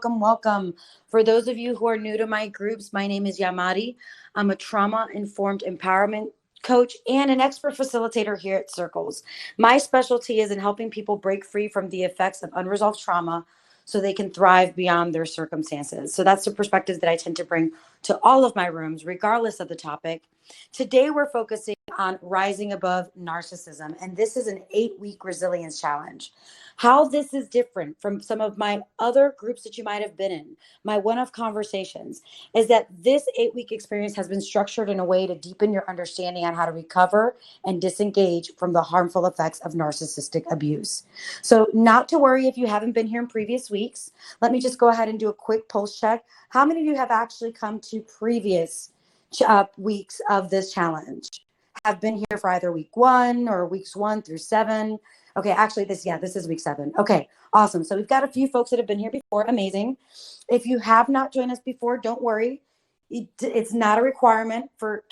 welcome. For those of you who are new to my groups, my name is Yamarie. I'm a trauma-informed empowerment coach and an expert facilitator here at Circles. My specialty is in helping people break free from the effects of unresolved trauma so they can thrive beyond their circumstances. So that's the perspective that I tend to bring to all of my rooms, regardless of the topic. Today, we're focusing on rising above narcissism, and this is an 8-week resilience challenge. How this is different from some of my other groups that you might have been in, my one-off conversations, is that this 8-week experience has been structured in a way to deepen your understanding on how to recover and disengage from the harmful effects of narcissistic abuse. So, not to worry if you haven't been here in previous weeks. Let me just go ahead and do a quick pulse check. How many of you have actually come to previous weeks of this challenge? Have been here for either week 1 or weeks 1 through 7. Okay, actually this is week 7. Okay, awesome. So we've got a few folks that have been here before. Amazing. If you have not joined us before, don't worry. It's not a requirement for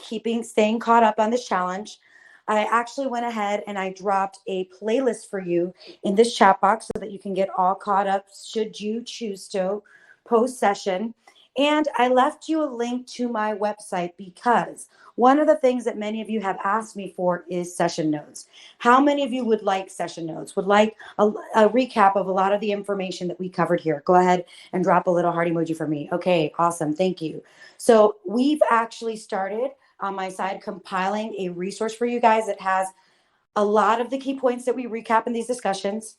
staying caught up on this challenge. I actually went ahead and I dropped a playlist for you in this chat box so that you can get all caught up should you choose to post session. And I left you a link to my website because one of the things that many of you have asked me for is session notes. How many of you would like session notes, would like a recap of a lot of the information that we covered here? Go ahead and drop a little heart emoji for me. Okay, awesome. Thank you. So we've actually started on my side compiling a resource for you guys that has a lot of the key points that we recap in these discussions,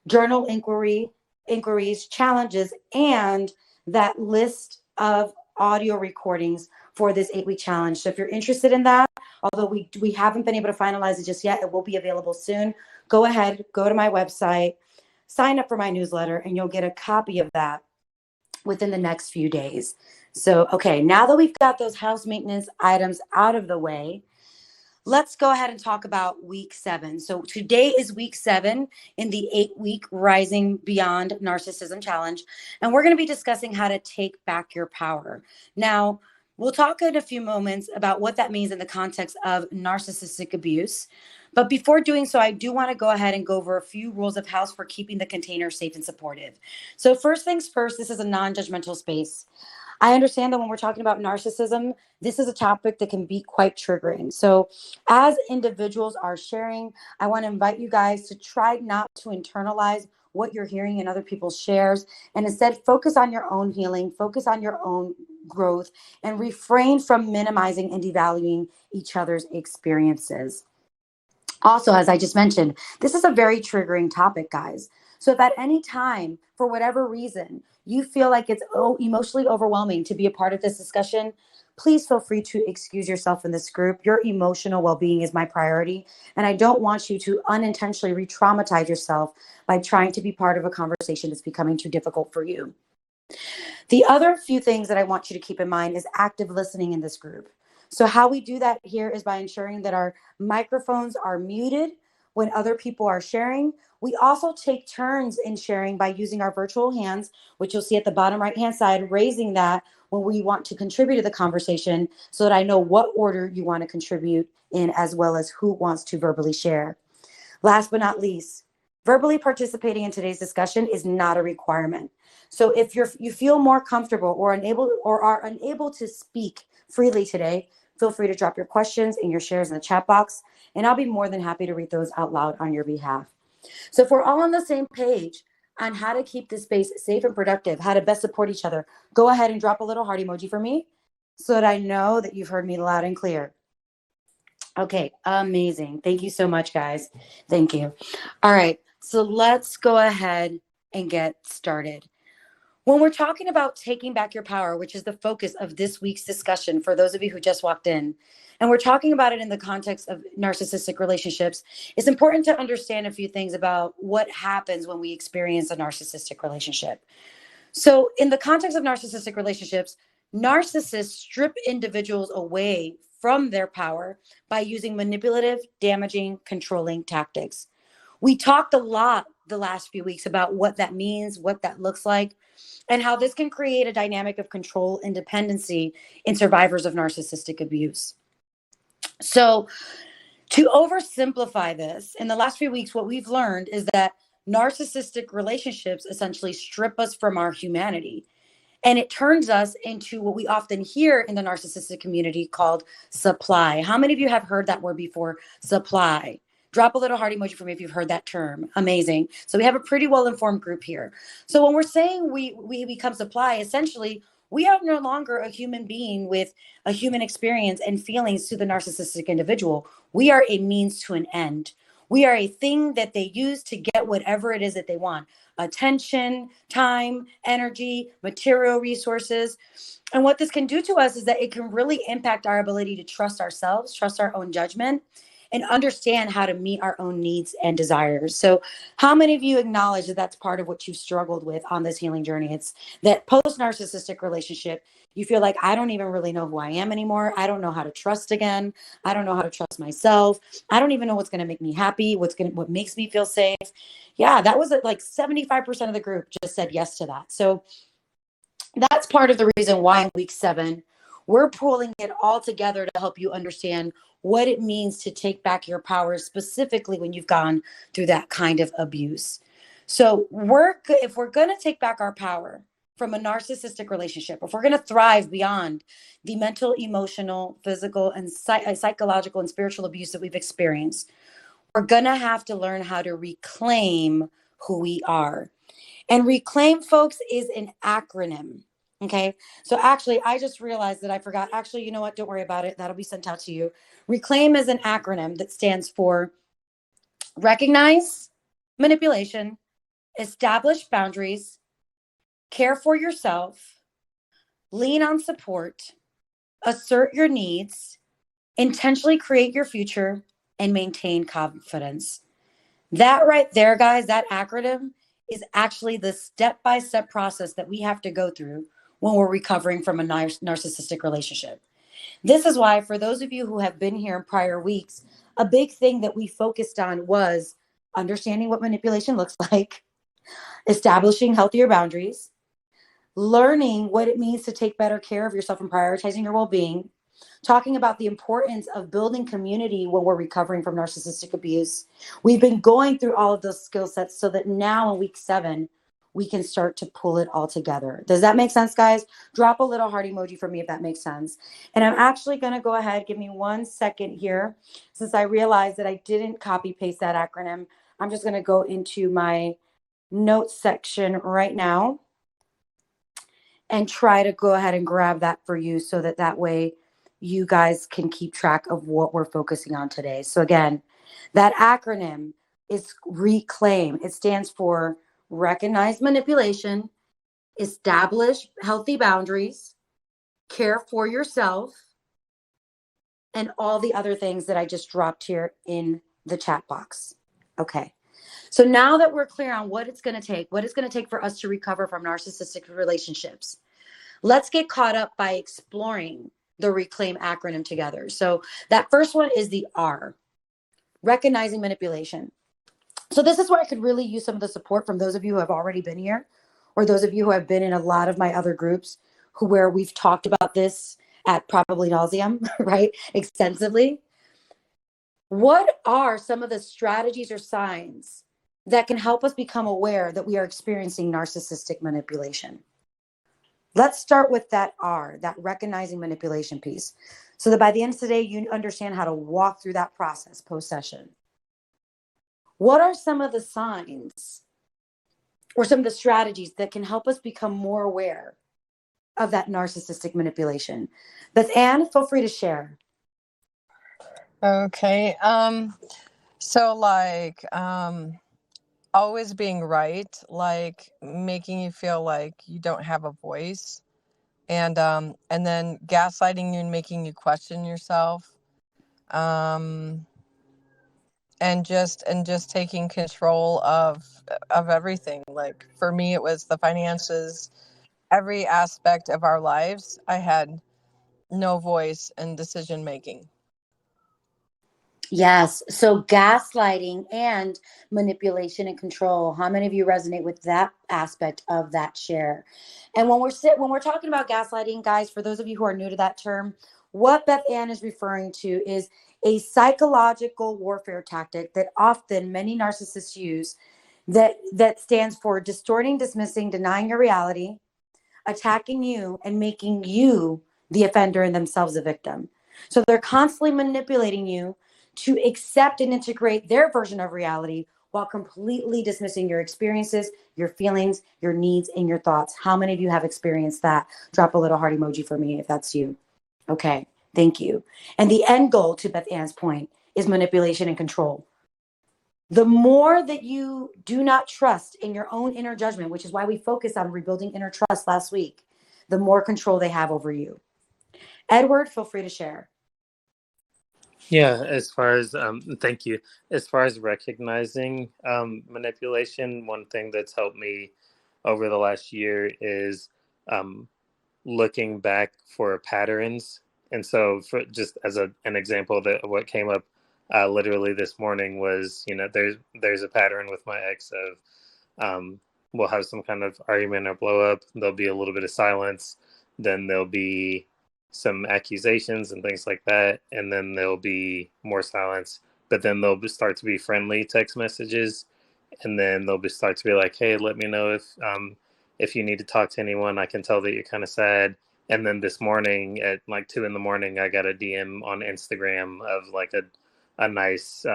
journal inquiries, challenges, and that list of audio recordings for this 8-week challenge. So if you're interested in that, although we haven't been able to finalize it just yet, it will be available soon. Go ahead, go to my website, sign up for my newsletter, and you'll get a copy of that within the next few days. So, okay, now that we've got those house maintenance items out of the way, let's go ahead and talk about week 7. So today is week 7 in the 8-week Rising Beyond Narcissism Challenge. And we're going to be discussing how to take back your power. Now, we'll talk in a few moments about what that means in the context of narcissistic abuse. But before doing so, I do want to go ahead and go over a few rules of house for keeping the container safe and supportive. So first things first, this is a non-judgmental space. I understand that when we're talking about narcissism, this is a topic that can be quite triggering. So as individuals are sharing, I want to invite you guys to try not to internalize what you're hearing in other people's shares, and instead focus on your own healing, focus on your own growth, and refrain from minimizing and devaluing each other's experiences. Also, as I just mentioned, this is a very triggering topic, guys. So if at any time, for whatever reason, you feel like it's emotionally overwhelming to be a part of this discussion, please feel free to excuse yourself in this group. Your emotional well-being is my priority, and I don't want you to unintentionally re-traumatize yourself by trying to be part of a conversation that's becoming too difficult for you. The other few things that I want you to keep in mind is active listening in this group. So how we do that here is by ensuring that our microphones are muted when other people are sharing. We also take turns in sharing by using our virtual hands, which you'll see at the bottom right-hand side, raising that when we want to contribute to the conversation so that I know what order you want to contribute in, as well as who wants to verbally share. Last but not least, verbally participating in today's discussion is not a requirement. So if you feel more comfortable or are unable to speak freely today, feel free to drop your questions and your shares in the chat box, and I'll be more than happy to read those out loud on your behalf. So if we're all on the same page on how to keep this space safe and productive, how to best support each other, go ahead and drop a little heart emoji for me so that I know that you've heard me loud and clear. Okay, amazing. Thank you so much, guys. Thank you. All right, so let's go ahead and get started. When we're talking about taking back your power, which is the focus of this week's discussion for those of you who just walked in, and we're talking about it in the context of narcissistic relationships, it's important to understand a few things about what happens when we experience a narcissistic relationship. So in the context of narcissistic relationships, narcissists strip individuals away from their power by using manipulative, damaging, controlling tactics. We talked a lot the last few weeks about what that means, what that looks like, and how this can create a dynamic of control and dependency in survivors of narcissistic abuse. So to oversimplify this, in the last few weeks, what we've learned is that narcissistic relationships essentially strip us from our humanity. And it turns us into what we often hear in the narcissistic community called supply. How many of you have heard that word before? Supply. Drop a little heart emoji for me if you've heard that term. Amazing. So we have a pretty well-informed group here. So when we're saying we become supply, essentially, we are no longer a human being with a human experience and feelings to the narcissistic individual. We are a means to an end. We are a thing that they use to get whatever it is that they want: attention, time, energy, material resources. And what this can do to us is that it can really impact our ability to trust ourselves, trust our own judgment, and understand how to meet our own needs and desires. So, how many of you acknowledge that that's part of what you've struggled with on this healing journey? It's that post narcissistic relationship, you feel like, I don't even really know who I am anymore. I don't know how to trust again. I don't know how to trust myself. I don't even know what's going to make me happy, what makes me feel safe. Yeah, that was like 75% of the group just said yes to that. So that's part of the reason why in week 7, we're pulling it all together to help you understand what it means to take back your power, specifically when you've gone through that kind of abuse. So if we're going to take back our power from a narcissistic relationship, if we're going to thrive beyond the mental, emotional, physical, and psychological and spiritual abuse that we've experienced, we're going to have to learn how to reclaim who we are. And reclaim, folks, is an acronym. Okay. So actually, I just realized that I forgot. Actually, you know what? Don't worry about it. That'll be sent out to you. Reclaim is an acronym that stands for recognize manipulation, establish boundaries, care for yourself, lean on support, assert your needs, intentionally create your future, and maintain confidence. That right there, guys, that acronym is actually the step-by-step process that we have to go through when we're recovering from a narcissistic relationship. This is why, for those of you who have been here in prior weeks, a big thing that we focused on was understanding what manipulation looks like, establishing healthier boundaries, learning what it means to take better care of yourself and prioritizing your well-being, talking about the importance of building community when we're recovering from narcissistic abuse. We've been going through all of those skill sets so that now in week 7, we can start to pull it all together. Does that make sense, guys? Drop a little heart emoji for me if that makes sense. And I'm actually going to go ahead, give me 1 second here, since I realized that I didn't copy paste that acronym. I'm just going to go into my notes section right now and try to go ahead and grab that for you so that way you guys can keep track of what we're focusing on today. So again, that acronym is RECLAIM. It stands for recognize manipulation, establish healthy boundaries, care for yourself, and all the other things that I just dropped here in the chat box. Okay. So now that we're clear on what it's going to take for us to recover from narcissistic relationships, let's get caught up by exploring the RECLAIM acronym together. So that first one is the R, recognizing manipulation. So this is where I could really use some of the support from those of you who have already been here, or those of you who have been in a lot of my other groups where we've talked about this at probably nauseum, right? Extensively. What are some of the strategies or signs that can help us become aware that we are experiencing narcissistic manipulation? Let's start with that R, that recognizing manipulation piece, so that by the end of today, you understand how to walk through that process post-session. What are some of the signs or some of the strategies that can help us become more aware of that narcissistic manipulation? Beth Ann, feel free to share. Okay. So like, always being right, like making you feel like you don't have a voice, and then gaslighting you and making you question yourself, and just taking control of everything. Like for me, it was the finances, every aspect of our lives. I had no voice in decision making. Yes. So gaslighting and manipulation and control. How many of you resonate with that aspect of that share? And when we're talking about gaslighting, guys, for those of you who are new to that term, what Beth Ann is referring to is a psychological warfare tactic that often many narcissists use, that stands for distorting, dismissing, denying your reality, attacking you, and making you the offender and themselves a victim. So they're constantly manipulating you to accept and integrate their version of reality while completely dismissing your experiences, your feelings, your needs, and your thoughts. How many of you have experienced that? Drop a little heart emoji for me if that's you. Okay, thank you. And the end goal, to Beth Ann's point, is manipulation and control. The more that you do not trust in your own inner judgment, which is why we focused on rebuilding inner trust last week, the more control they have over you. Edward, feel free to share. Yeah, as far as thank you. As far as recognizing manipulation, one thing that's helped me over the last year is um, looking back for patterns. And so, for just as an example, that what came up literally this morning was, there's a pattern with my ex of we'll have some kind of argument or blow up. There'll be a little bit of silence, then there'll be some accusations and things like that, and then there'll be more silence. But then there'll start to be friendly text messages, and then they'll start to be like, "Hey, let me know if you need to talk to anyone. I can tell that you're kind of sad." And then this morning at like 2 a.m, I got a DM on Instagram of like a nice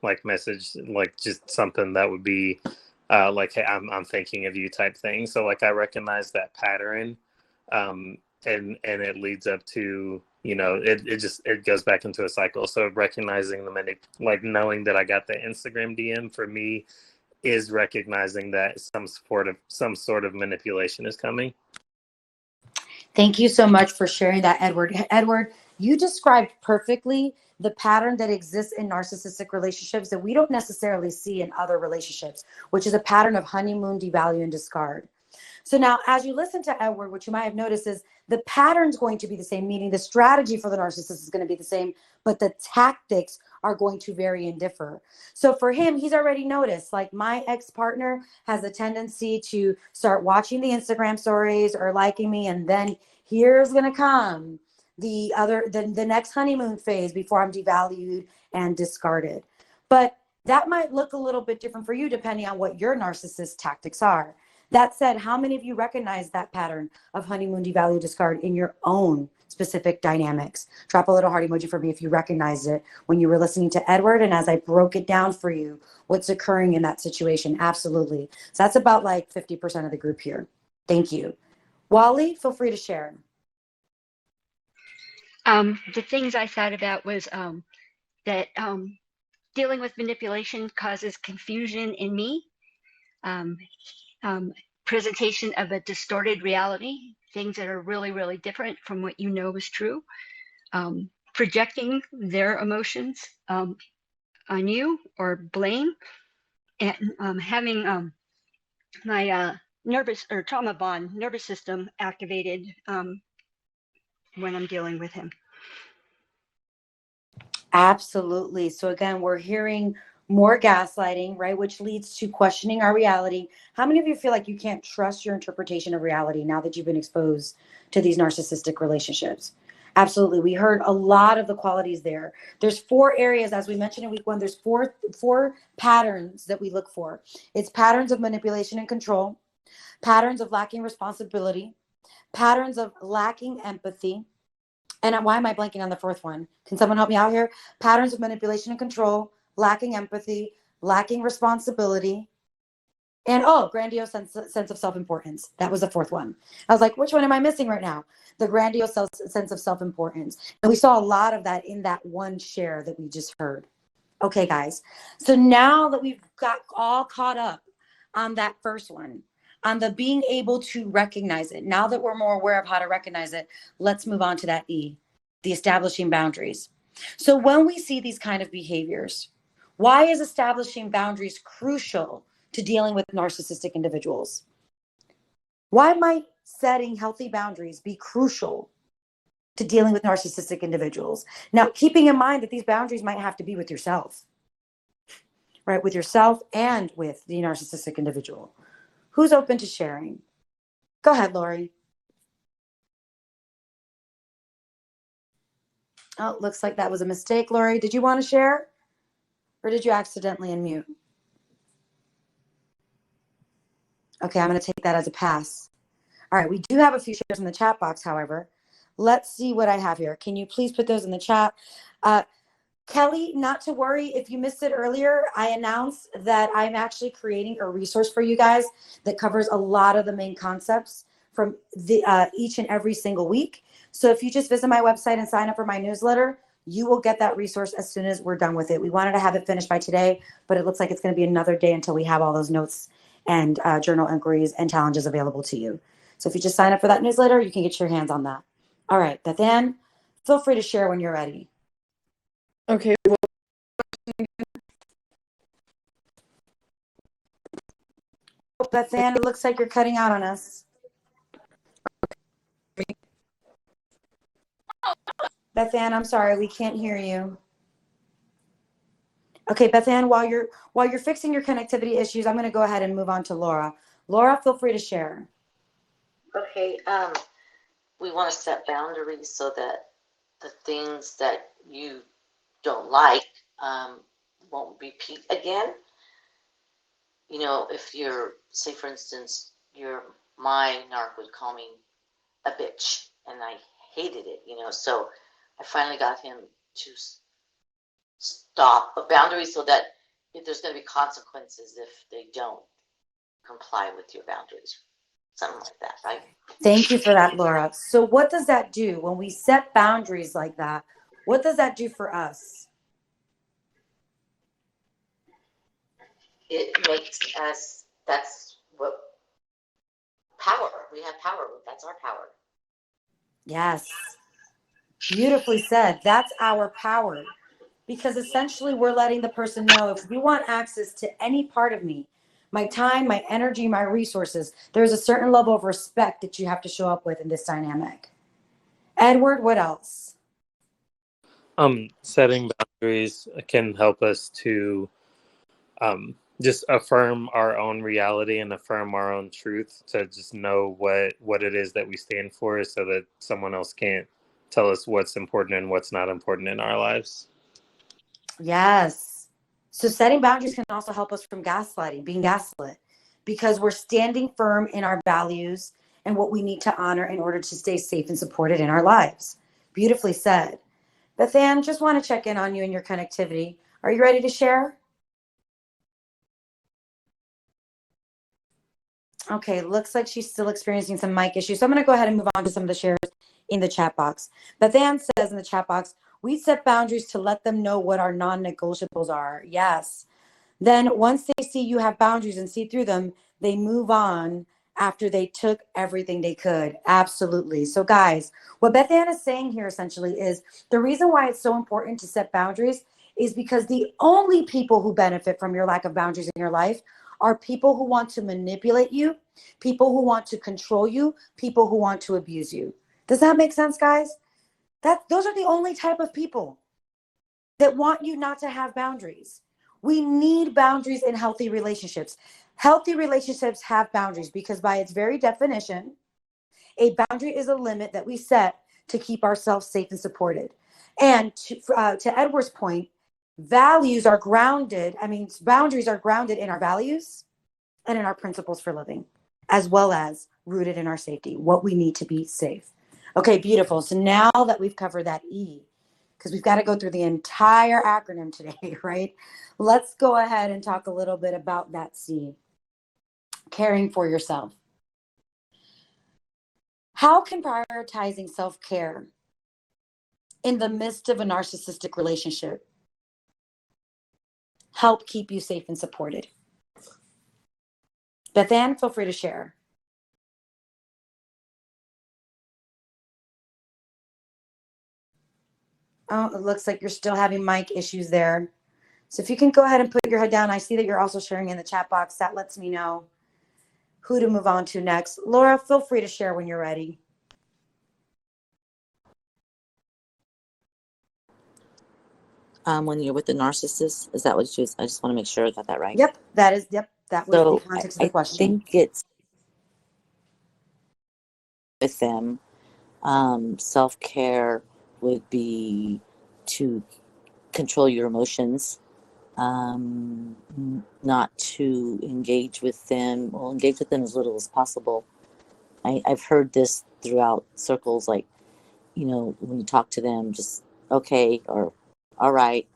like message, like just something that would be like, "Hey, I'm thinking of you" type thing. So like I recognize that pattern, and it leads up to, it goes back into a cycle. So recognizing like knowing that I got the Instagram DM for me is recognizing that some sort of manipulation is coming. Thank you so much for sharing that, Edward. Edward, you described perfectly the pattern that exists in narcissistic relationships that we don't necessarily see in other relationships, which is a pattern of honeymoon, devalue, and discard. So now, as you listen to Edward, what you might have noticed is the pattern's going to be the same, meaning the strategy for the narcissist is going to be the same, but the tactics are going to vary and differ. So for him, he's already noticed, like, my ex-partner has a tendency to start watching the Instagram stories or liking me, and then here's going to come the next honeymoon phase before I'm devalued and discarded. But that might look a little bit different for you depending on what your narcissist tactics are. That said, how many of you recognize that pattern of honeymoon, devalue, discard in your own specific dynamics? Drop a little heart emoji for me if you recognized it when you were listening to Edward, and as I broke it down for you, what's occurring in that situation. Absolutely. So that's about like 50% of the group here. Thank you. Wally, feel free to share. The things I thought about was that dealing with manipulation causes confusion in me. Presentation of a distorted reality, things that are really, really different from what you know is true. Projecting their emotions on you or blame, and having my nervous or trauma bond nervous system activated when I'm dealing with him. Absolutely. So again, we're hearing more gaslighting, right? Which leads to questioning our reality. How many of you feel like you can't trust your interpretation of reality now that you've been exposed to these narcissistic relationships? Absolutely. We heard a lot of the qualities there. There's 4 areas, as we mentioned in week 1, there's four patterns that we look for. It's patterns of manipulation and control, patterns of lacking responsibility, patterns of lacking empathy. And why am I blanking on the 4th one? Can someone help me out here? Patterns of manipulation and control, lacking empathy, lacking responsibility, and grandiose sense of self-importance. That was the 4th one. I was like, which one am I missing right now? The grandiose sense of self-importance. And we saw a lot of that in that one share that we just heard. Okay, guys. So now that we've got all caught up on that first one, on the being able to recognize it, now that we're more aware of how to recognize it, let's move on to that E, the establishing boundaries. So when we see these kind of behaviors, why is establishing boundaries crucial to dealing with narcissistic individuals? Why might setting healthy boundaries be crucial to dealing with narcissistic individuals? Now, keeping in mind that these boundaries might have to be with yourself, right? With yourself and with the narcissistic individual. Who's open to sharing? Go ahead, Lori. Oh, looks like that was a mistake. Lori, did you want to share? Or did you accidentally unmute? Okay, I'm going to take that as a pass. All right, we do have a few shares in the chat box, however. Let's see what I have here. Can you please put those in the chat? Kelly, not to worry. If you missed it earlier, I announced that I'm actually creating a resource for you guys that covers a lot of the main concepts from the each and every single week. So if you just visit my website and sign up for my newsletter, you will get that resource as soon as we're done with it. We wanted to have it finished by today, but it looks like it's going to be another day until we have all those notes and journal inquiries and challenges available to you. So if you just sign up for that newsletter, you can get your hands on that. All right, Beth Ann, feel free to share when you're ready. Okay. Beth Ann, it looks like you're cutting out on us. Beth Ann, I'm sorry, we can't hear you. Okay, Beth Ann, while you're fixing your connectivity issues, I'm going to go ahead and move on to Laura. Laura, feel free to share. Okay, we want to set boundaries so that the things that you don't like won't repeat again. You know, if you're, say for instance, my narc would call me a bitch, and I hated it, you know, so I finally got him to stop a boundary so that if there's going to be consequences if they don't comply with your boundaries, something like that, right? Thank you for that, Laura. So what does that do when we set boundaries like that? What does that do for us? It makes us, that's what power, we have power, that's our power. Yes. Beautifully said. That's our power. Because essentially we're letting the person know, if you want access to any part of me, my time, my energy, my resources, there's a certain level of respect that you have to show up with in this dynamic. Edward, what else? Setting boundaries can help us to just affirm our own reality and affirm our own truth, to just know what it is that we stand for, so that someone else can't tell us what's important and what's not important in our lives. Yes. So setting boundaries can also help us from gaslighting, being gaslit, because we're standing firm in our values and what we need to honor in order to stay safe and supported in our lives. Beautifully said. Beth Ann, just want to check in on you and your connectivity. Are you ready to share? Okay, looks like she's still experiencing some mic issues. So I'm going to go ahead and move on to some of the shares in the chat box. Beth Ann says in the chat box, we set boundaries to let them know what our non-negotiables are. Yes. Then once they see you have boundaries and see through them, they move on after they took everything they could. Absolutely. So guys, what Beth Ann is saying here essentially is the reason why it's so important to set boundaries is because the only people who benefit from your lack of boundaries in your life are people who want to manipulate you, people who want to control you, people who want to abuse you. Does that make sense, guys? Those are the only type of people that want you not to have boundaries. We need boundaries in healthy relationships. Healthy relationships have boundaries because by its very definition, a boundary is a limit that we set to keep ourselves safe and supported. And to Edward's point, boundaries are grounded in our values and in our principles for living, as well as rooted in our safety, what we need to be safe. Okay, beautiful. So now that we've covered that E, because we've got to go through the entire acronym today, right? Let's go ahead and talk a little bit about that C, caring for yourself. How can prioritizing self-care in the midst of a narcissistic relationship help keep you safe and supported? Beth Ann, feel free to share. Oh, it looks like you're still having mic issues there. So if you can go ahead and put your head down. I see that you're also sharing in the chat box. That lets me know who to move on to next. Laura, feel free to share when you're ready. When you're with the narcissist, is that what you? I just want to make sure I got that right. Yep, that was the context of the I question. think it's with them. Self-care would be to control your emotions not to engage with them. Well, engage with them as little as possible. I've heard this throughout circles, like, when you talk to them, just okay, or all right,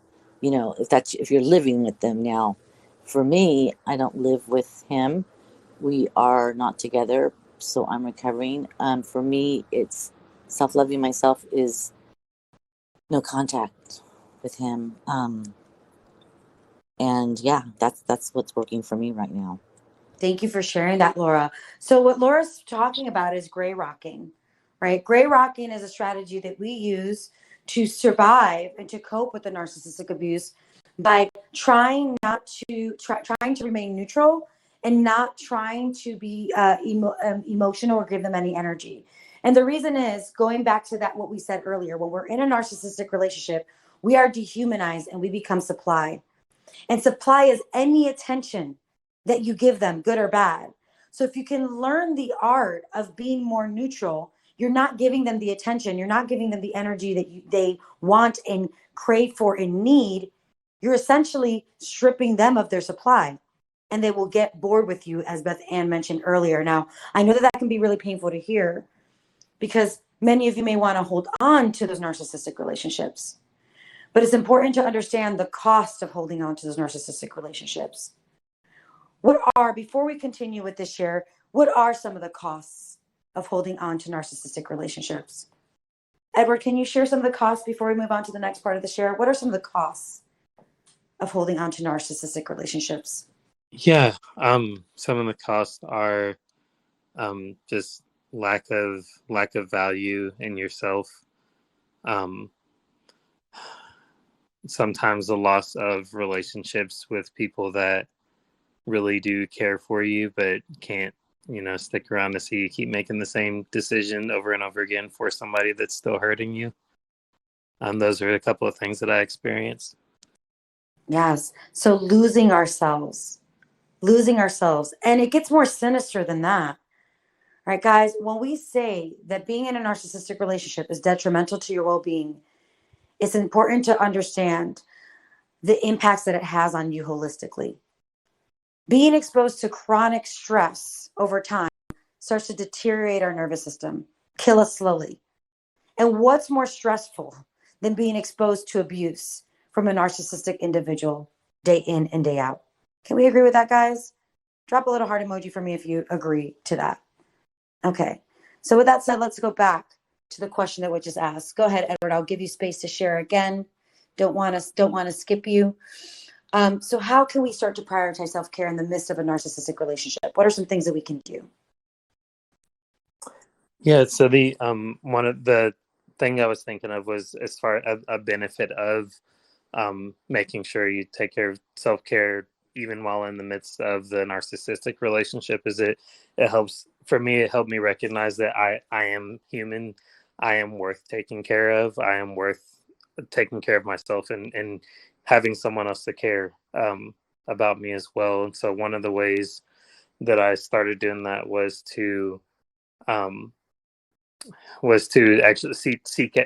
if you're living with them now. For me, I don't live with him. We are not together, so I'm recovering. For me, it's self-loving myself is no contact with him. And yeah, that's what's working for me right now. Thank you for sharing that, Laura. So what Laura's talking about is gray rocking, right? Gray rocking is a strategy that we use to survive and to cope with the narcissistic abuse by trying to remain neutral and not trying to be emotional or give them any energy. And the reason is going back to that, what we said earlier, when we're in a narcissistic relationship, we are dehumanized and we become supply. And supply is any attention that you give them, good or bad. So if you can learn the art of being more neutral, you're not giving them the attention, you're not giving them the energy that they want and crave for and need. You're essentially stripping them of their supply, and they will get bored with you, as Beth Ann mentioned earlier. Now, I know that that can be really painful to hear because many of you may want to hold on to those narcissistic relationships. But it's important to understand the cost of holding on to those narcissistic relationships. Before we continue with this share, what are some of the costs of holding on to narcissistic relationships? Edward, can you share some of the costs before we move on to the next part of the share? What are some of the costs of holding on to narcissistic relationships? Yeah, some of the costs are just lack of value in yourself. Sometimes the loss of relationships with people that really do care for you, but can't, stick around to see you keep making the same decision over and over again for somebody that's still hurting you. Those are a couple of things that I experienced. Yes. So losing ourselves. And it gets more sinister than that. Right, guys, when we say that being in a narcissistic relationship is detrimental to your well-being, it's important to understand the impacts that it has on you holistically. Being exposed to chronic stress over time starts to deteriorate our nervous system, kill us slowly. And what's more stressful than being exposed to abuse from a narcissistic individual day in and day out? Can we agree with that, guys? Drop a little heart emoji for me if you agree to that. Okay. So with that said, let's go back to the question that was just asked. Go ahead, Edward. I'll give you space to share again. Don't want to skip you. So how can we start to prioritize self-care in the midst of a narcissistic relationship? What are some things that we can do? Yeah, so the one of the thing I was thinking of was as far as a benefit of making sure you take care of self-care even while in the midst of the narcissistic relationship is it helps for me. It helped me recognize that I am human. I am worth taking care of. I am worth taking care of myself and having someone else to care about me as well. And so one of the ways that I started doing that was to actually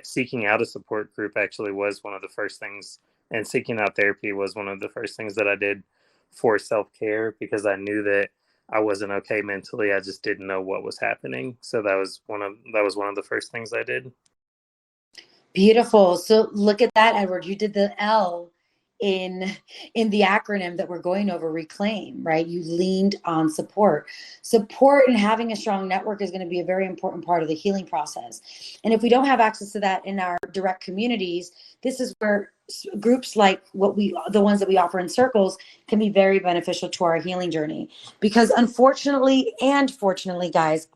seeking out a support group. Actually was one of the first things, and seeking out therapy was one of the first things that I did for self-care, because I knew that I wasn't okay mentally. I just didn't know what was happening. So that was one of the first things I did. Beautiful. So look at that, Edward. You did the L in the acronym that we're going over, reclaim, right? You leaned on support. Support and having a strong network is going to be a very important part of the healing process. And if we don't have access to that in our direct communities, this is where groups like the ones that we offer in circles can be very beneficial to our healing journey. Because unfortunately and fortunately, guys,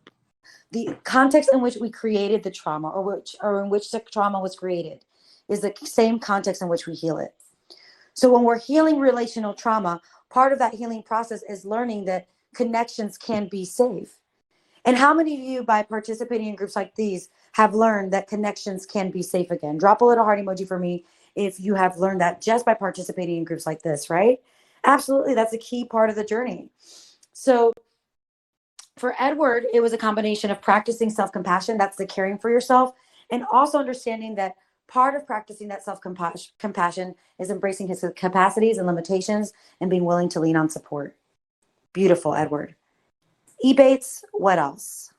the context in which we created the trauma or in which the trauma was created is the same context in which we heal it. So when we're healing relational trauma, part of that healing process is learning that connections can be safe. And how many of you, by participating in groups like these, have learned that connections can be safe again? Drop a little heart emoji for me if you have learned that just by participating in groups like this, right? Absolutely, that's a key part of the journey. So for Edward, it was a combination of practicing self-compassion, that's the caring for yourself, and also understanding that part of practicing that self-compassion is embracing his capacities and limitations and being willing to lean on support. Beautiful, Edward. Bates, what else?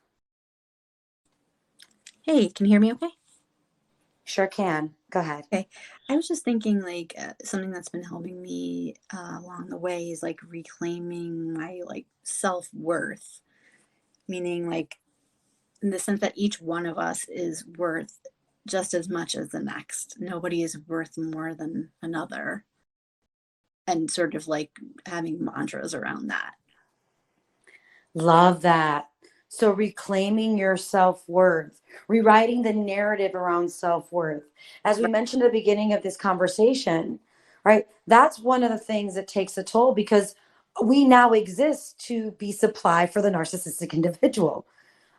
Hey, can you hear me okay? Sure can. Go ahead. Okay. I was just thinking like something that's been helping me along the way is like reclaiming my like self-worth, meaning like in the sense that each one of us is worth just as much as the next. Nobody is worth more than another. And sort of like having mantras around that. Love that. So reclaiming your self-worth, rewriting the narrative around self-worth. As we mentioned at the beginning of this conversation, right? That's one of the things that takes a toll because we now exist to be supply for the narcissistic individual.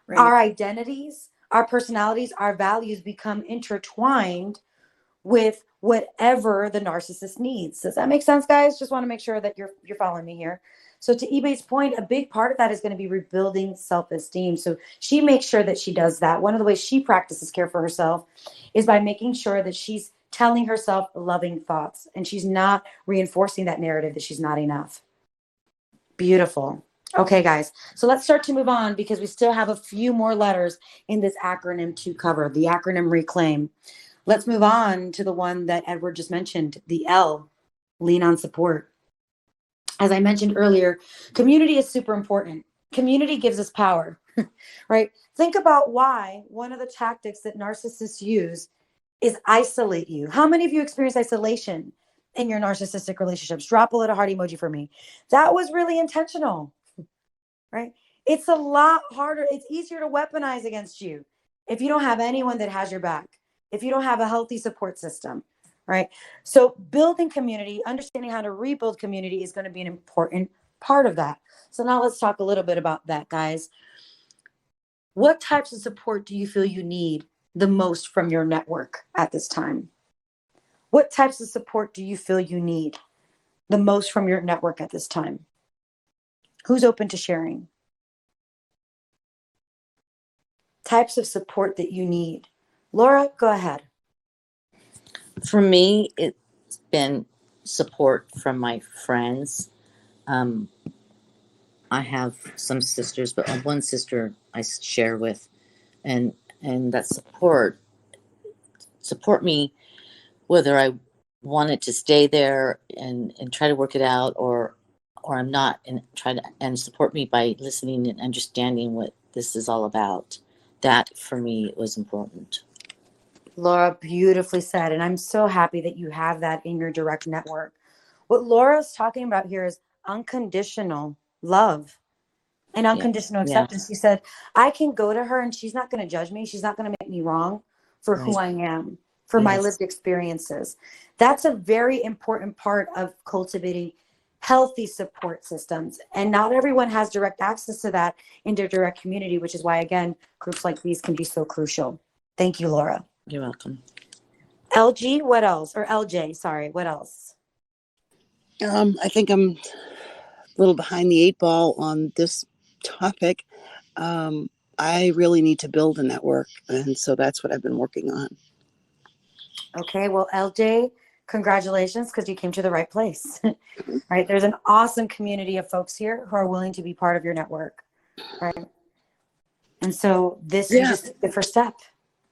Right. Our identities, our personalities, our values become intertwined with whatever the narcissist needs. Does that make sense, guys? Just want to make sure that you're following me here. So to Ebay's point, a big part of that is going to be rebuilding self-esteem. So she makes sure that she does that. One of the ways she practices care for herself is by making sure that she's telling herself loving thoughts and she's not reinforcing that narrative that she's not enough. Beautiful. Okay, guys. So let's start to move on because we still have a few more letters in this acronym to cover, the acronym RECLAIM. Let's move on to the one that Edward just mentioned, the L, lean on support. As I mentioned earlier, community is super important. Community gives us power, right? Think about why one of the tactics that narcissists use is isolate you. How many of you experience isolation in your narcissistic relationships? Drop a little heart emoji for me. That was really intentional, right? It's a lot harder. It's easier to weaponize against you if you don't have anyone that has your back, if you don't have a healthy support system. Right. So building community, understanding how to rebuild community is going to be an important part of that. So now let's talk a little bit about that, guys. What types of support do you feel you need the most from your network at this time? What types of support do you feel you need the most from your network at this time? Who's open to sharing? Types of support that you need. Laura, go ahead. For me, it's been support from my friends. I have some sisters, but one sister I share with, and that support me whether I wanted to stay there and try to work it out or I'm not, and try to and support me by listening and understanding what this is all about. That for me was important. Laura, beautifully said. And I'm so happy that you have that in your direct network. What Laura's talking about here is unconditional love and unconditional acceptance. She said, I can go to her and she's not going to judge me. She's not going to make me wrong for who I am, for my lived experiences. That's a very important part of cultivating healthy support systems. And not everyone has direct access to that in their direct community, which is why, again, groups like these can be so crucial. Thank you, Laura. You're welcome. LG, what else? Or LJ, sorry, what else? I think I'm a little behind the 8 ball on this topic. I really need to build a network, and so that's what I've been working on. Okay, well, LJ, congratulations, because you came to the right place. Right, there's an awesome community of folks here who are willing to be part of your network, right? And so this is just the first step.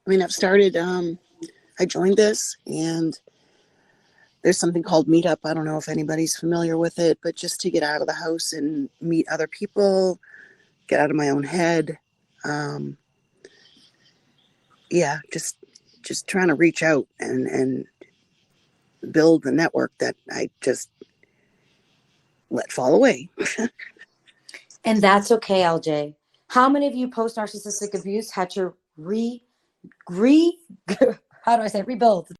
I mean, I've started, I joined this, and there's something called Meetup. I don't know if anybody's familiar with it, but just to get out of the house and meet other people, get out of my own head. Just trying to reach out and build the network that I just let fall away. And that's okay, LJ. How many of you post-narcissistic abuse had to rebuild?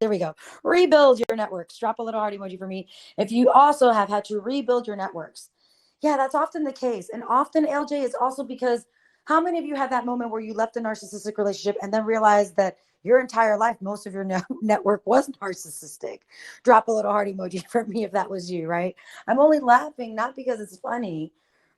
There we go. Rebuild your networks. Drop a little heart emoji for me. If you also have had to rebuild your networks. Yeah, that's often the case. And often, LJ, is also because how many of you had that moment where you left a narcissistic relationship and then realized that your entire life, most of your network was narcissistic? Drop a little heart emoji for me if that was you, right? I'm only laughing, not because it's funny,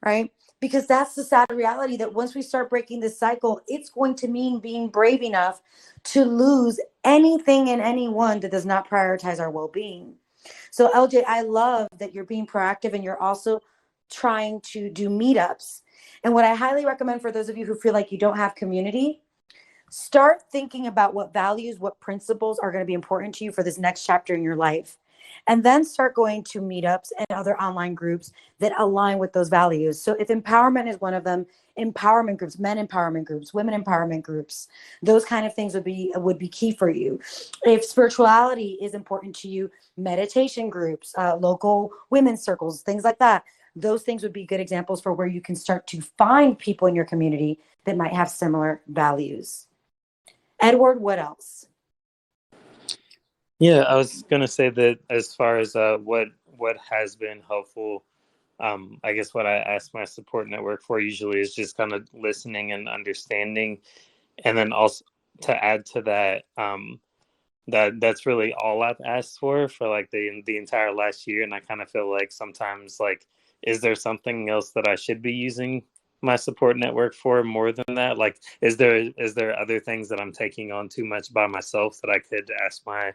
right? Because that's the sad reality that once we start breaking this cycle, it's going to mean being brave enough to lose anything and anyone that does not prioritize our well-being. So LJ, I love that you're being proactive and you're also trying to do meetups. And what I highly recommend for those of you who feel like you don't have community, start thinking about what values, what principles are going to be important to you for this next chapter in your life. And then start going to meetups and other online groups that align with those values. So if empowerment is one of them, empowerment groups, men empowerment groups, women empowerment groups, those kind of things would be key for you. If spirituality is important to you, meditation groups, local women's circles, things like that. Those things would be good examples for where you can start to find people in your community that might have similar values. Edward, what else? Yeah, I was going to say that as far as what has been helpful, I guess what I ask my support network for usually is just kind of listening and understanding. And then also to add to that, that's really all I've asked for like the entire last year. And I kind of feel like sometimes, like, is there something else that I should be using my support network for more than that? Like, is there other things that I'm taking on too much by myself that I could ask my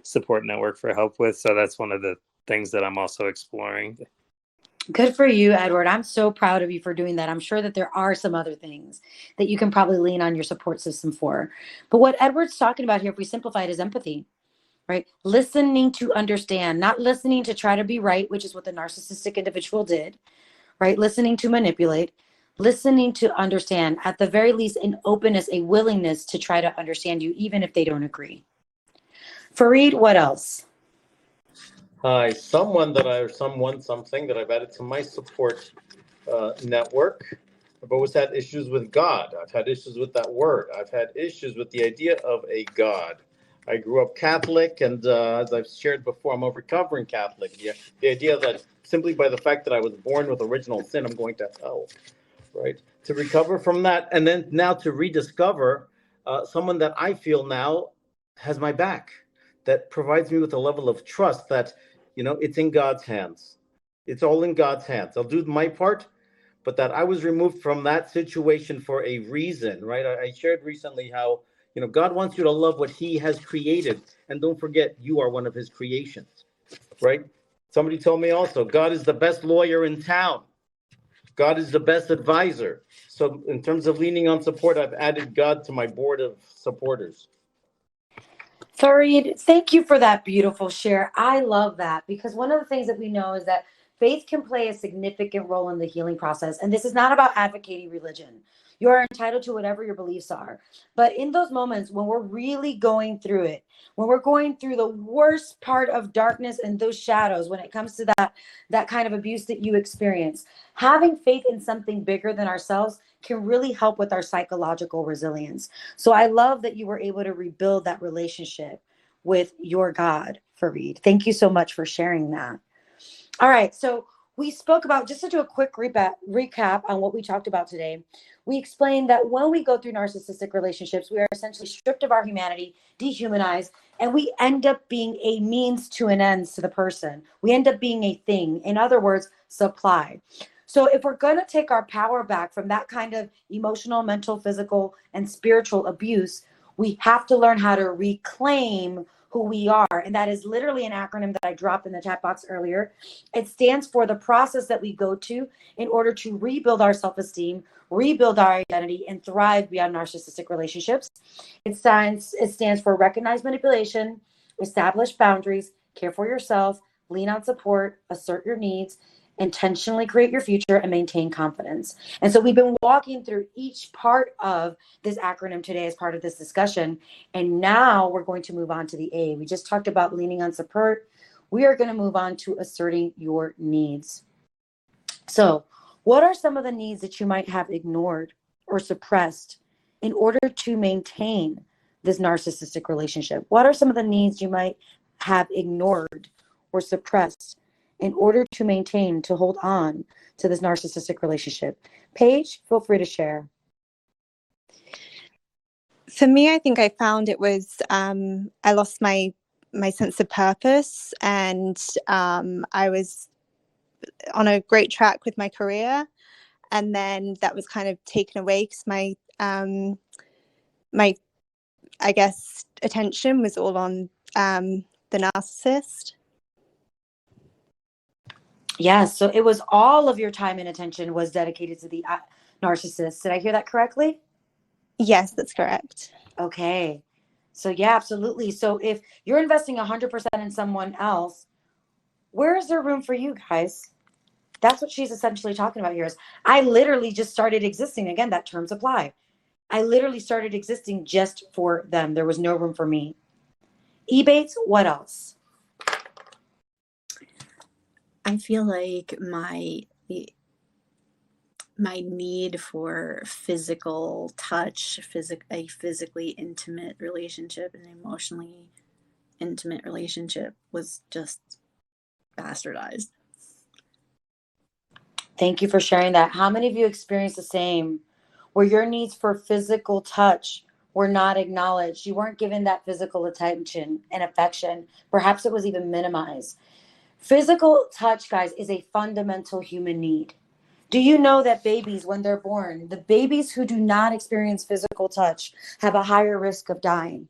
support network for help with? So that's one of the things that I'm also exploring. Good for you, Edward. I'm so proud of you for doing that. I'm sure that there are some other things that you can probably lean on your support system for. But what Edward's talking about here, if we simplify it, is empathy, right? Listening to understand, not listening to try to be right, which is what the narcissistic individual did, right? Listening to manipulate, listening to understand, at the very least, an openness, a willingness to try to understand you, even if they don't agree. Fareed, what else? Hi, something that I've added to my support network. I've always had issues with God. I've had issues with that word. I've had issues with the idea of a God. I grew up Catholic, and as I've shared before, I'm a recovering Catholic. The idea that simply by the fact that I was born with original sin, I'm going to hell, right? To recover from that, and then now to rediscover someone that I feel now has my back, that provides me with a level of trust that, it's in God's hands. It's all in God's hands. I'll do my part, but that I was removed from that situation for a reason, right? I shared recently how, God wants you to love what he has created. And don't forget, you are one of his creations, right? Somebody told me also, God is the best lawyer in town. God is the best advisor. So in terms of leaning on support, I've added God to my board of supporters. Fareed, thank you for that beautiful share. I love that, because one of the things that we know is that faith can play a significant role in the healing process. And this is not about advocating religion. You are entitled to whatever your beliefs are. But in those moments when we're really going through it, when we're going through the worst part of darkness and those shadows, when it comes to that kind of abuse that you experience, having faith in something bigger than ourselves can really help with our psychological resilience. So I love that you were able to rebuild that relationship with your God, Fareed. Thank you so much for sharing that. All right, so we spoke about, just to do a quick recap on what we talked about today, we explained that when we go through narcissistic relationships, we are essentially stripped of our humanity, dehumanized, and we end up being a means to an end to the person. We end up being a thing. In other words, supply. So if we're going to take our power back from that kind of emotional, mental, physical, and spiritual abuse, we have to learn how to reclaim who we are. And that is literally an acronym that I dropped in the chat box earlier. It stands for the process that we go to in order to rebuild our self-esteem, rebuild our identity, and thrive beyond narcissistic relationships. It stands for recognize manipulation, establish boundaries, care for yourself, lean on support, assert your needs, intentionally create your future, and maintain confidence. And so we've been walking through each part of this acronym today as part of this discussion. And now we're going to move on to the A. We just talked about leaning on support. We are going to move on to asserting your needs. So what are some of the needs that you might have ignored or suppressed in order to maintain this narcissistic relationship? What are some of the needs you might have ignored or suppressed in order to maintain, to hold on to this narcissistic relationship? Paige, feel free to share. For me, I think I found it was I lost my sense of purpose, and I was on a great track with my career, and then that was kind of taken away because my I guess attention was all on the narcissist. Yeah, so it was all of your time and attention was dedicated to the narcissist. Did I hear that correctly? Yes, that's correct. Okay. So yeah, absolutely. So if you're investing 100% in someone else, where is there room for you guys? That's what she's essentially talking about here is I literally just started existing. Again, that terms apply. I literally started existing just for them. There was no room for me. Ebates, what else? I feel like my need for physical touch, a physically intimate relationship, an emotionally intimate relationship was just bastardized. Thank you for sharing that. How many of you experienced the same, where your needs for physical touch were not acknowledged? You weren't given that physical attention and affection. Perhaps it was even minimized. Physical touch, guys, is a fundamental human need. Do you know that babies, when they're born, the babies who do not experience physical touch have a higher risk of dying?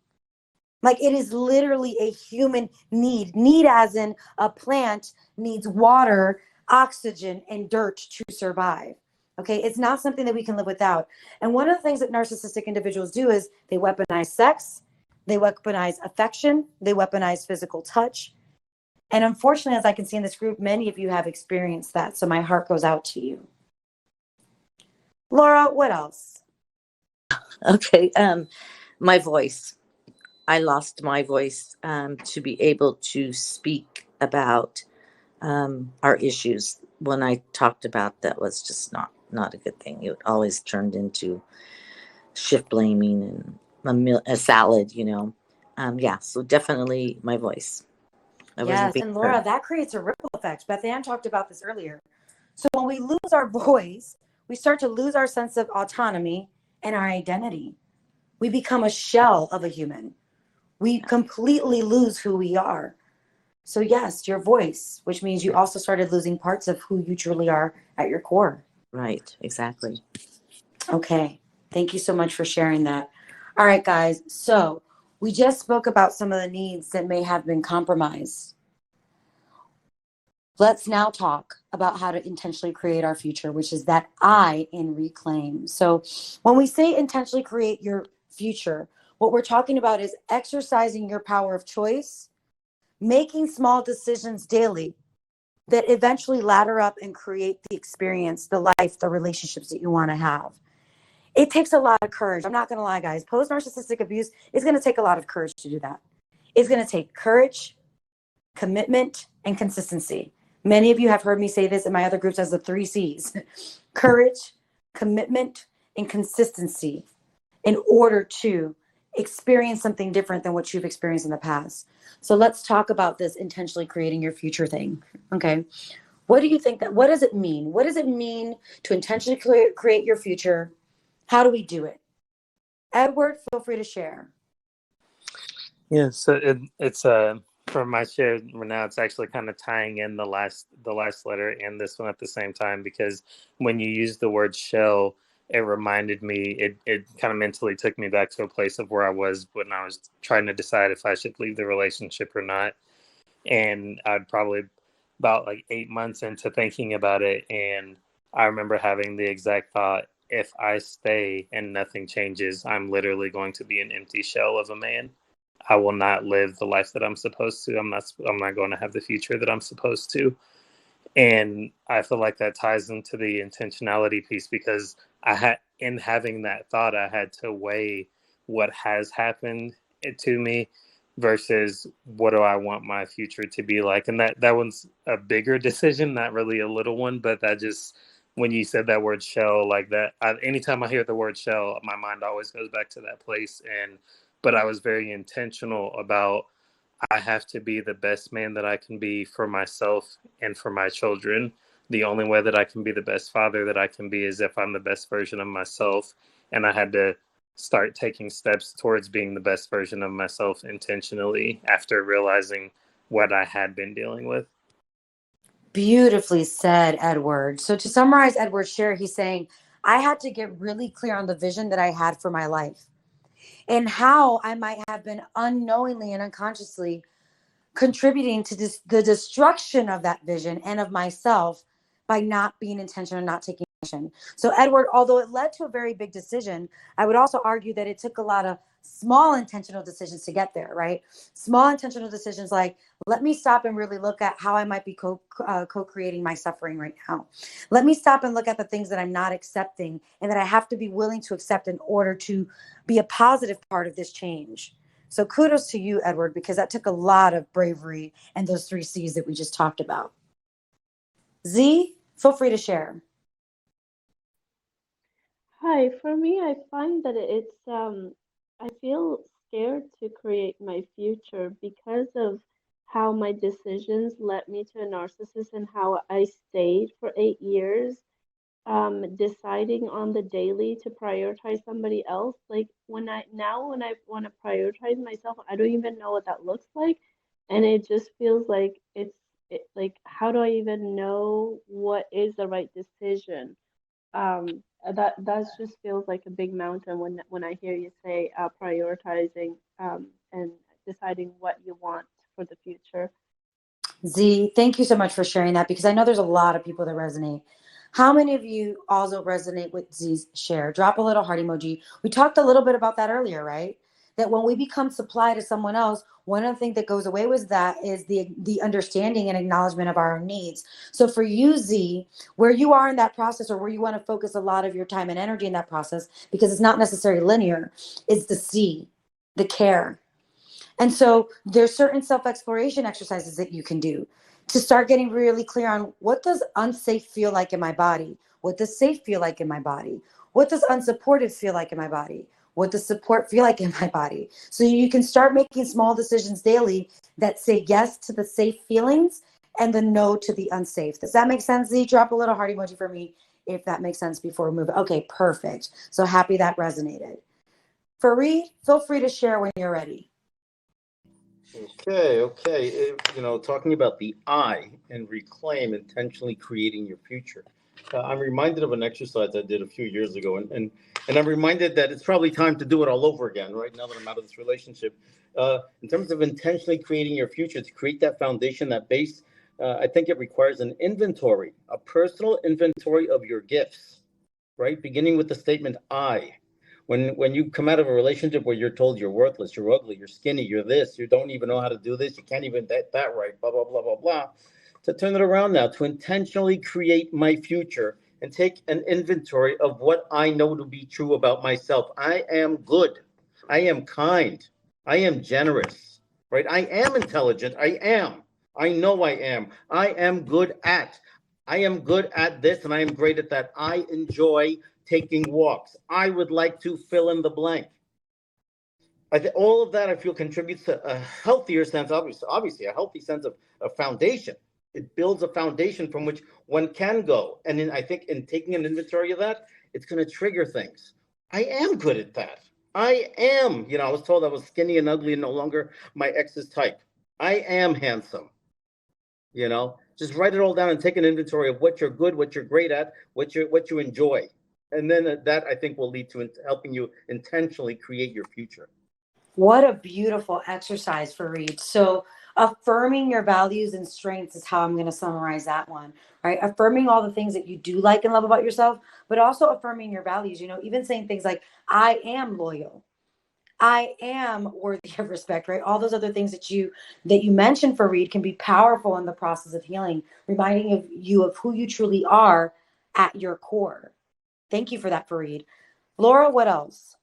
Like, it is literally a human need. Need as in a plant needs water, oxygen, and dirt to survive. Okay, it's not something that we can live without. And one of the things that narcissistic individuals do is they weaponize sex, they weaponize affection, they weaponize physical touch. And unfortunately, as I can see in this group, many of you have experienced that. So my heart goes out to you. Laura, what else? Okay. My voice. I lost my voice to be able to speak about our issues. When I talked about that was just not a good thing. It always turned into shift blaming and a salad, you know. Yeah, so definitely my voice. Yes, and Laura, that creates a ripple effect. Beth Ann talked about this earlier. So when we lose our voice, we start to lose our sense of autonomy and our identity. We become a shell of a human. We completely lose who we are. So yes, your voice, which means you also started losing parts of who you truly are at your core. Right, exactly. Okay, thank you so much for sharing that. All right, guys, so we just spoke about some of the needs that may have been compromised. Let's now talk about how to intentionally create our future, which is that I in reclaim. So when we say intentionally create your future, what we're talking about is exercising your power of choice, making small decisions daily that eventually ladder up and create the experience, the life, the relationships that you want to have. It takes a lot of courage. I'm not going to lie, guys. Post-narcissistic abuse is going to take a lot of courage to do that. It's going to take courage, commitment, and consistency. Many of you have heard me say this in my other groups as the 3 C's. Courage, commitment, and consistency in order to experience something different than what you've experienced in the past. So let's talk about this intentionally creating your future thing. Okay. What do you think what does it mean? What does it mean to intentionally create your future? How do we do it? Edward, feel free to share. Yeah, so it's for my share now. It's actually kind of tying in the last letter and this one at the same time, because when you use the word shell, it reminded me. It kind of mentally took me back to a place of where I was when I was trying to decide if I should leave the relationship or not, and I'd probably about like 8 months into thinking about it, and I remember having the exact thought: if I stay and nothing changes, I'm literally going to be an empty shell of a man. I will not live the life that I'm supposed to. I'm not going to have the future that I'm supposed to. And I feel like that ties into the intentionality piece, because in having that thought, I had to weigh what has happened to me versus what do I want my future to be like. And that one's a bigger decision, not really a little one, but that just, when you said that word shell like that, anytime I hear the word shell, my mind always goes back to that place. But I was very intentional about, I have to be the best man that I can be for myself and for my children. The only way that I can be the best father that I can be is if I'm the best version of myself. And I had to start taking steps towards being the best version of myself intentionally after realizing what I had been dealing with. Beautifully said, Edward. So to summarize Edward's share, he's saying, I had to get really clear on the vision that I had for my life and how I might have been unknowingly and unconsciously contributing to the destruction of that vision and of myself by not being intentional, not taking action. So, Edward, although it led to a very big decision, I would also argue that it took a lot of small intentional decisions to get there, right? Small intentional decisions like, let me stop and really look at how I might be co-creating my suffering right now. Let me stop and look at the things that I'm not accepting and that I have to be willing to accept in order to be a positive part of this change. So kudos to you, Edward, because that took a lot of bravery and those 3 C's that we just talked about. Z, feel free to share. Hi, for me, I find that I feel scared to create my future because of how my decisions led me to a narcissist and how I stayed for 8 years, deciding on the daily to prioritize somebody else. Like when I want to prioritize myself, I don't even know what that looks like, and it just feels like like how do I even know what is the right decision? That just feels like a big mountain when I hear you say prioritizing and deciding what you want for the future. Z, thank you so much for sharing that because I know there's a lot of people that resonate. How many of you also resonate with Z's share? Drop a little heart emoji. We talked a little bit about that earlier, right? That when we become supply to someone else, one of the things that goes away with that is the understanding and acknowledgement of our own needs. So for you, Z, where you are in that process or where you want to focus a lot of your time and energy in that process, because it's not necessarily linear, is the C, the care. And so there's certain self-exploration exercises that you can do to start getting really clear on what does unsafe feel like in my body? What does safe feel like in my body? What does unsupported feel like in my body? What does support feel like in my body? So you can start making small decisions daily that say yes to the safe feelings and the no to the unsafe. Does that make sense, Z? Drop a little heart emoji for me if that makes sense before we move. Okay, perfect. So happy that resonated. Fareed, feel free to share when you're ready. Okay. Talking about the I and reclaim, intentionally creating your future. I'm reminded of an exercise I did a few years ago, and I'm reminded that it's probably time to do it all over again, right now that I'm out of this relationship. In terms of intentionally creating your future, to create that foundation, that base, I think it requires an inventory, a personal inventory of your gifts, right? Beginning with the statement I. When you come out of a relationship where you're told you're worthless, you're ugly, you're skinny, you're this, you don't even know how to do this, you can't even that right, blah, blah, blah, blah, blah. To turn it around now, to intentionally create my future and take an inventory of what I know to be true about myself. I am good. I am kind. I am generous, right? I am intelligent. I am. I know I am. I am good at. I am good at this and I am great at that. I enjoy taking walks. I would like to fill in the blank. All of that I feel contributes to a healthier sense, obviously a healthy sense of a foundation. It builds a foundation from which one can go. And I think in taking an inventory of that, it's going to trigger things. I am good at that. I am, I was told I was skinny and ugly and no longer my ex's type. I am handsome. Just write it all down and take an inventory of what you're good, what you're great at, what you enjoy. And then that I think will lead to helping you intentionally create your future. What a beautiful exercise for Reed. So affirming your values and strengths is how I'm going to summarize that one, right? Affirming all the things that you do like and love about yourself, but also affirming your values, even saying things like, I am loyal. I am worthy of respect, right? All those other things that you mentioned for Reed can be powerful in the process of healing, reminding you of who you truly are at your core. Thank you for that, Fareed. Laura, what else?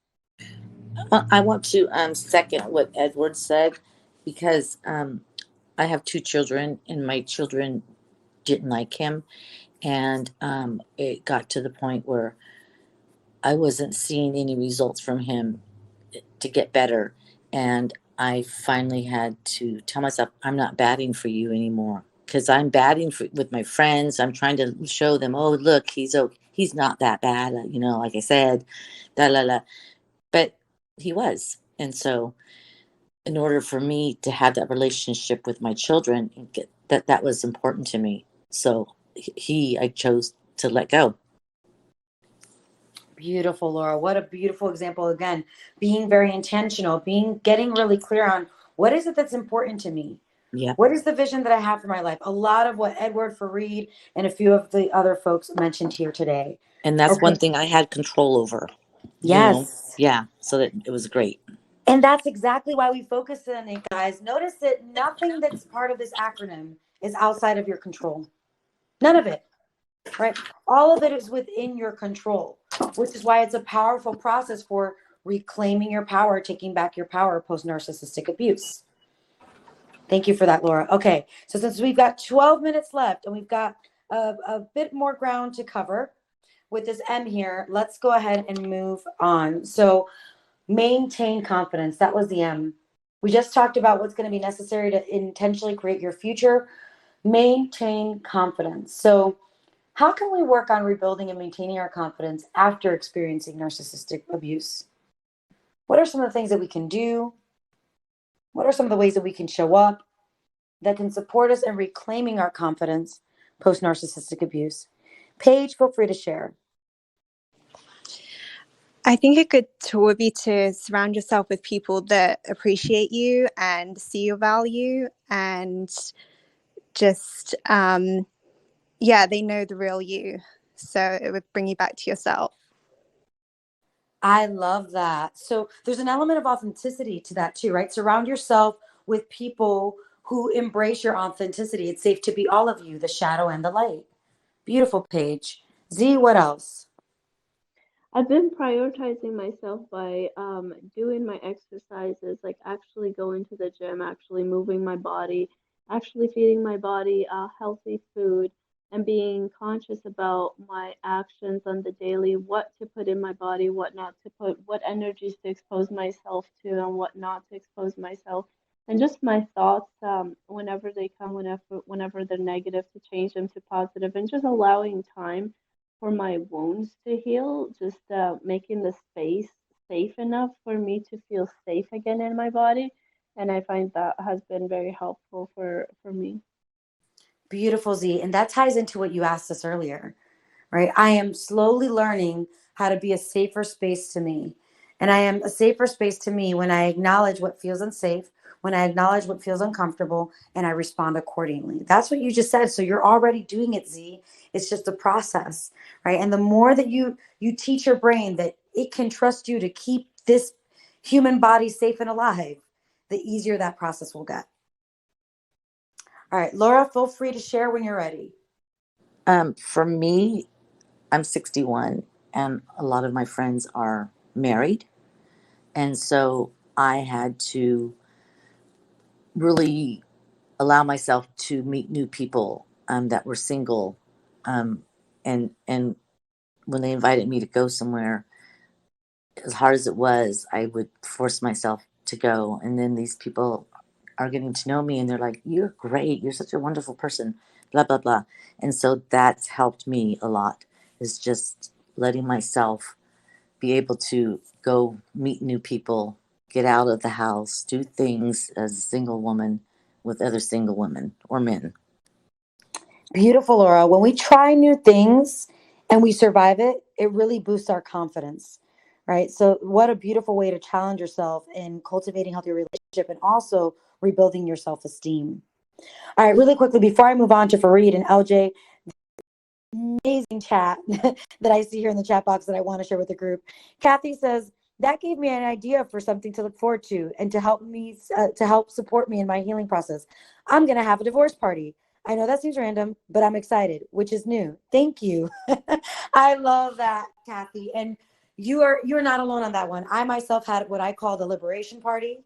I want to second what Edward said because I have 2 children and my children didn't like him. And it got to the point where I wasn't seeing any results from him to get better. And I finally had to tell myself, I'm not batting for you anymore. Because I'm batting with my friends. I'm trying to show them, oh, look, he's not that bad. Like I said, but he was. And so in order for me to have that relationship with my children, that was important to me. So I chose to let go. Beautiful, Laura. What a beautiful example. Again, being very intentional, getting really clear on what is it that's important to me. Yeah. What is the vision that I have for my life? A lot of what Edward, Fareed, and a few of the other folks mentioned here today. And that's Okay. one thing I had control over. Yes. Yeah. So that it was great. And that's exactly why we focus on it, guys. Notice that nothing that's part of this acronym is outside of your control. None of it, right? All of it is within your control, which is why it's a powerful process for reclaiming your power, taking back your power post-narcissistic abuse. Thank you for that, Laura. Okay, so since we've got 12 minutes left and we've got a bit more ground to cover with this M here, let's go ahead and move on. So maintain confidence. That was the M. We just talked about what's going to be necessary to intentionally create your future. Maintain confidence. So how can we work on rebuilding and maintaining our confidence after experiencing narcissistic abuse? What are some of the things that we can do? What are some of the ways that we can show up that can support us in reclaiming our confidence post-narcissistic abuse? Paige, feel free to share. I think a good tool would be to surround yourself with people that appreciate you and see your value, and just, they know the real you. So it would bring you back to yourself. I love that. So there's an element of authenticity to that too, right? Surround yourself with people who embrace your authenticity. It's safe to be all of you, the shadow and the light. Beautiful, Paige. Z, what else? I've been prioritizing myself by doing my exercises, like actually going to the gym, actually moving my body, actually feeding my body healthy food, and being conscious about my actions on the daily, what to put in my body, what not to put, what energies to expose myself to, and what not to expose myself. And just my thoughts whenever they come, whenever they're negative, to change them to positive, and just allowing time for my wounds to heal, just making the space safe enough for me to feel safe again in my body. And I find that has been very helpful for me. Beautiful, Z. And that ties into what you asked us earlier, right? I am slowly learning how to be a safer space to me. And I am a safer space to me when I acknowledge what feels unsafe, when I acknowledge what feels uncomfortable, and I respond accordingly. That's what you just said. So you're already doing it, Z. It's just a process, right? And the more that you teach your brain that it can trust you to keep this human body safe and alive, the easier that process will get. All right, Laura, feel free to share when you're ready. For me, I'm 61 and a lot of my friends are married. And so I had to really allow myself to meet new people that were single. And when they invited me to go somewhere, as hard as it was, I would force myself to go. And then these people are getting to know me and they're like, you're great. You're such a wonderful person, blah, blah, blah. And so that's helped me a lot, is just letting myself be able to go meet new people, get out of the house, do things as a single woman with other single women or men. Beautiful, Laura. When we try new things and we survive it, it really boosts our confidence, right? So what a beautiful way to challenge yourself in cultivating healthy relationship and also rebuilding your self-esteem. All right, really quickly, before I move on to Fareed and LJ, amazing chat that I see here in the chat box that I want to share with the group. Kathy says, that gave me an idea for something to look forward to and to help support me in my healing process. I'm going to have a divorce party. I know that seems random, but I'm excited, which is new. Thank you. I love that, Kathy. And you're not alone on that one. I myself had what I call the liberation party,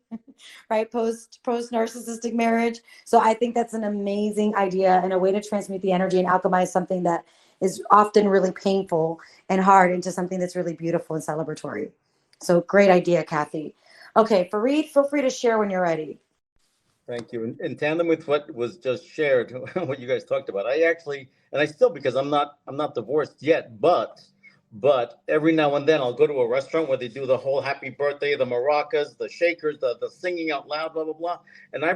right? Post narcissistic marriage. So I think that's an amazing idea and a way to transmute the energy and alchemize something that is often really painful and hard into something that's really beautiful and celebratory. So great idea, Kathy. Okay, Fareed, feel free to share when you're ready. Thank you. In tandem with what was just shared, what you guys talked about, I actually, and I still, because I'm not divorced yet, but every now and then I'll go to a restaurant where they do the whole happy birthday, the maracas, the shakers, the singing out loud, blah, blah, blah. And I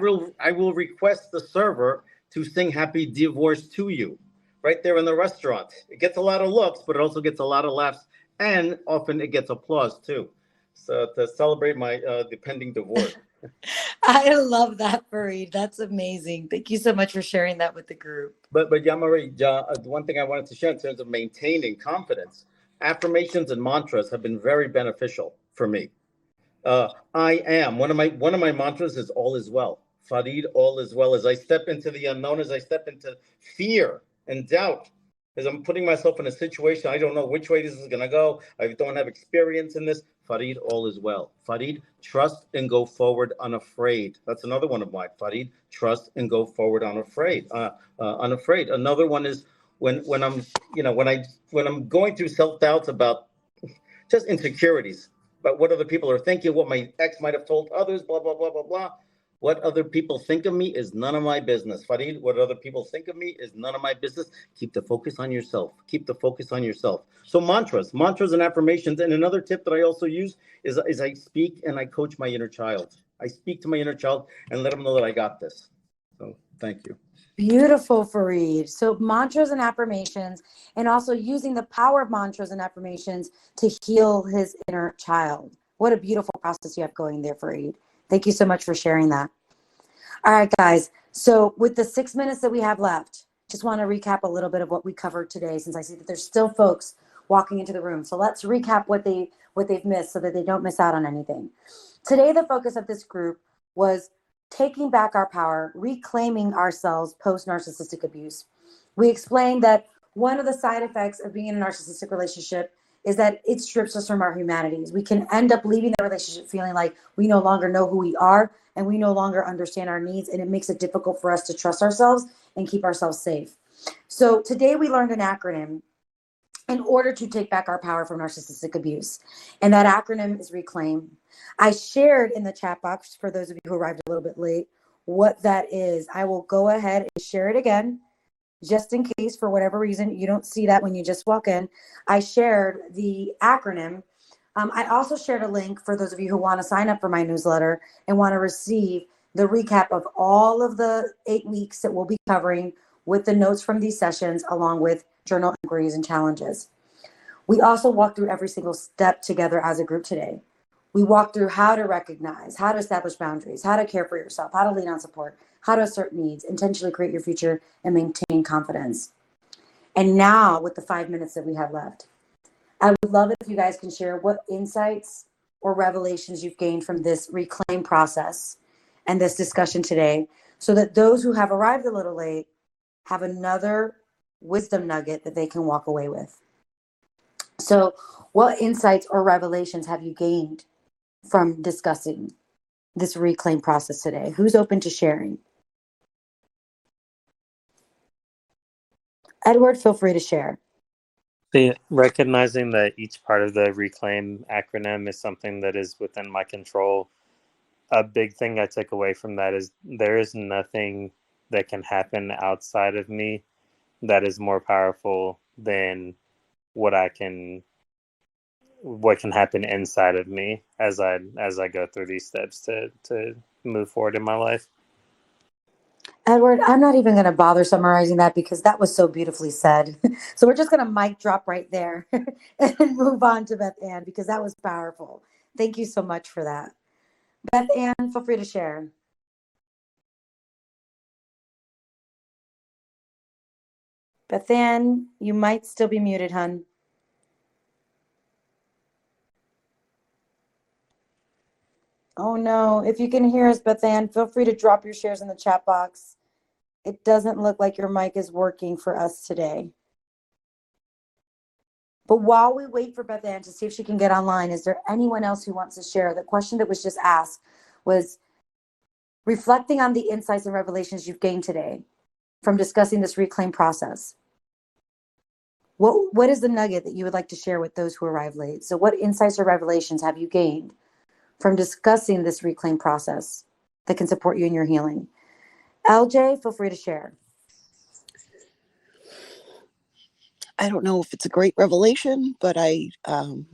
will request the server to sing happy divorce to you right there in the restaurant. It gets a lot of looks, but it also gets a lot of laughs, and often it gets applause too. So to celebrate my the pending divorce. I love that, Fareed. That's amazing. Thank you so much for sharing that with the group. But Yamarie, one thing I wanted to share in terms of maintaining confidence, affirmations and mantras have been very beneficial for me. I am one of my mantras is all is well. Farid, all is well. As I step into the unknown, as I step into fear and doubt, as I'm putting myself in a situation I don't know which way this is going to go. I don't have experience in this. Farid, all is well. Farid, trust and go forward unafraid. That's another one of mine. Farid, trust and go forward unafraid. Unafraid. Another one is when I'm when I'm going through self doubts about just insecurities about what other people are thinking, what my ex might have told others, blah, blah, blah, blah, blah. What other people think of me is none of my business. Farid, what other people think of me is none of my business. Keep the focus on yourself. Keep the focus on yourself. So mantras and affirmations. And another tip that I also use is I speak and I coach my inner child. I speak to my inner child and let them know that I got this. So thank you. Beautiful, Fareed. So mantras and affirmations, and also using the power of mantras and affirmations to heal his inner child. What a beautiful process you have going there, Fareed. Thank you so much for sharing that. All right, guys. So with the 6 minutes that we have left, just want to recap a little bit of what we covered today, since I see that there's still folks walking into the room. So let's recap what they've missed so that they don't miss out on anything. Today, the focus of this group was taking back our power, reclaiming ourselves post-narcissistic abuse. We explained that one of the side effects of being in a narcissistic relationship is that it strips us from our humanities. We can end up leaving the relationship feeling like we no longer know who we are and we no longer understand our needs, and it makes it difficult for us to trust ourselves and keep ourselves safe. So today we learned an acronym in order to take back our power from narcissistic abuse. And that acronym is RECLAIM. I shared in the chat box, for those of you who arrived a little bit late, what that is. I will go ahead and share it again, just in case for whatever reason you don't see that when you just walk in. I shared the acronym. I also shared a link for those of you who want to sign up for my newsletter and want to receive the recap of all of the 8 weeks that we'll be covering, with the notes from these sessions, along with journal inquiries and challenges. We also walked through every single step together as a group today. We walked through how to recognize, how to establish boundaries, how to care for yourself, how to lean on support, how to assert needs, intentionally create your future, and maintain confidence. And now, with the 5 minutes that we have left, I would love it if you guys can share what insights or revelations you've gained from this reclaim process and this discussion today, so that those who have arrived a little late have another wisdom nugget that they can walk away with. So what insights or revelations have you gained from discussing this reclaim process today? Who's open to sharing? Edward, feel free to share. Recognizing that each part of the reclaim acronym is something that is within my control. A big thing I took away from that is there is nothing that can happen outside of me that is more powerful than what can happen inside of me as I go through these steps to move forward in my life. Edward, I'm not even going to bother summarizing that because that was so beautifully said. So we're just going to mic drop right there and move on to Beth Ann, because that was powerful. Thank you so much for that. Beth Ann, feel free to share. Beth Ann, you might still be muted, hun. Oh no, if you can hear us, Beth Ann, feel free to drop your shares in the chat box. It doesn't look like your mic is working for us today. But while we wait for Beth Ann to see if she can get online, is there anyone else who wants to share? The question that was just asked was, reflecting on the insights and revelations you've gained today from discussing this reclaim process, what is the nugget that you would like to share with those who arrived late? So what insights or revelations have you gained from discussing this reclaim process that can support you in your healing? LJ, feel free to share. I don't know if it's a great revelation, but from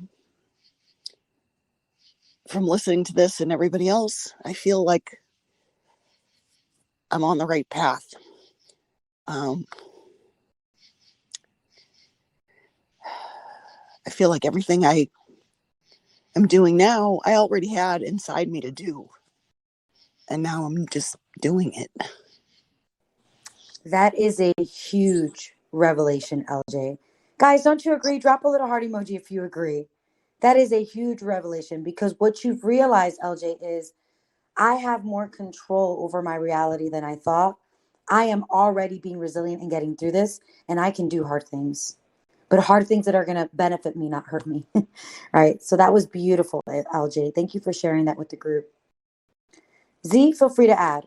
listening to this and everybody else, I feel like I'm on the right path. I feel like everything I am doing now, I already had inside me to do. And now I'm just doing it. That is a huge revelation, LJ. Guys, don't you agree? Drop a little heart emoji if you agree. That is a huge revelation, because what you've realized, LJ, is I have more control over my reality than I thought. I am already being resilient and getting through this, and I can do hard things, but hard things that are going to benefit me, not hurt me. All right. So that was beautiful, LJ. Thank you for sharing that with the group. Z, feel free to add.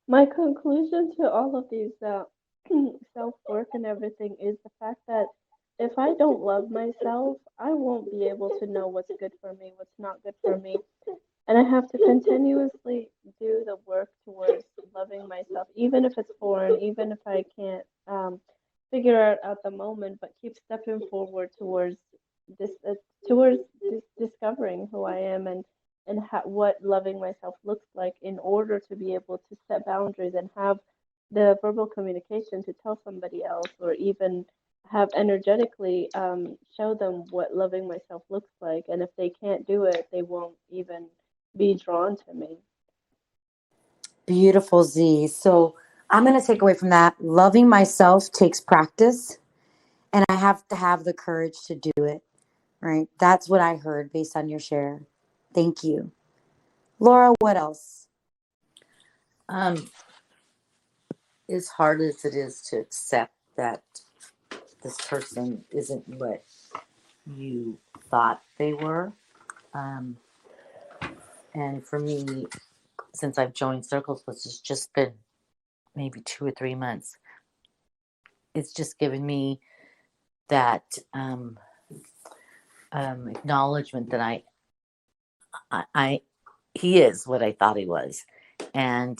My conclusion to all of these self-worth and everything is the fact that if I don't love myself, I won't be able to know what's good for me, what's not good for me. And I have to continuously do the work towards loving myself, even if it's foreign, even if I can't figure it out at the moment, but keep stepping forward towards this, discovering who I am and what loving myself looks like, in order to be able to set boundaries and have the verbal communication to tell somebody else, or even have energetically show them what loving myself looks like. And if they can't do it, they won't even be drawn to me. Beautiful, Z. So I'm going to take away from that. Loving myself takes practice, and I have to have the courage to do it. Right? That's what I heard based on your share. Thank you. Laura, what else? As hard as it is to accept that this person isn't what you thought they were. And for me, since I've joined circles, which has just been maybe 2 or 3 months, it's just given me that acknowledgement that he is what I thought he was, and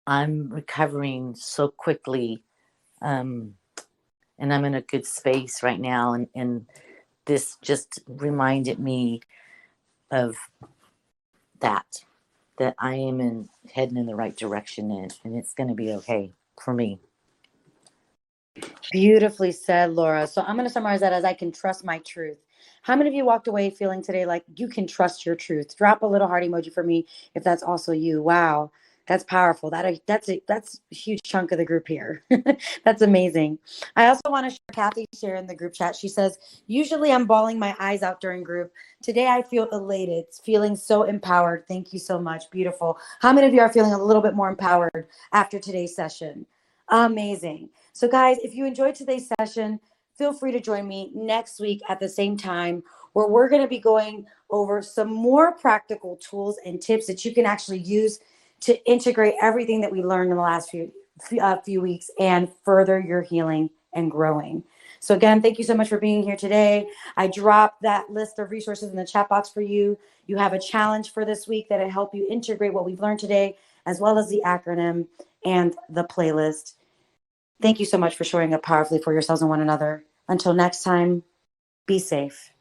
I'm recovering so quickly, and I'm in a good space right now, and this just reminded me of that I am heading in the right direction, and it's going to be okay for me. Beautifully said, Laura. So I'm going to summarize that as I can trust my truth. How many of you walked away feeling today like you can trust your truth? Drop a little heart emoji for me if that's also you. Wow, that's powerful. That's a huge chunk of the group here. That's amazing. I also want to share Kathy share in the group chat. She says, usually I'm bawling my eyes out during group. Today I feel elated, feeling so empowered. Thank you so much. Beautiful. How many of you are feeling a little bit more empowered after today's session? Amazing. So guys, if you enjoyed today's session, feel free to join me next week at the same time, where we're going to be going over some more practical tools and tips that you can actually use to integrate everything that we learned in the last few weeks and further your healing and growing. So again, thank you so much for being here today. I dropped that list of resources in the chat box for you. You have a challenge for this week that'll help you integrate what we've learned today, as well as the acronym and the playlist. Thank you so much for showing up powerfully for yourselves and one another. Until next time, be safe.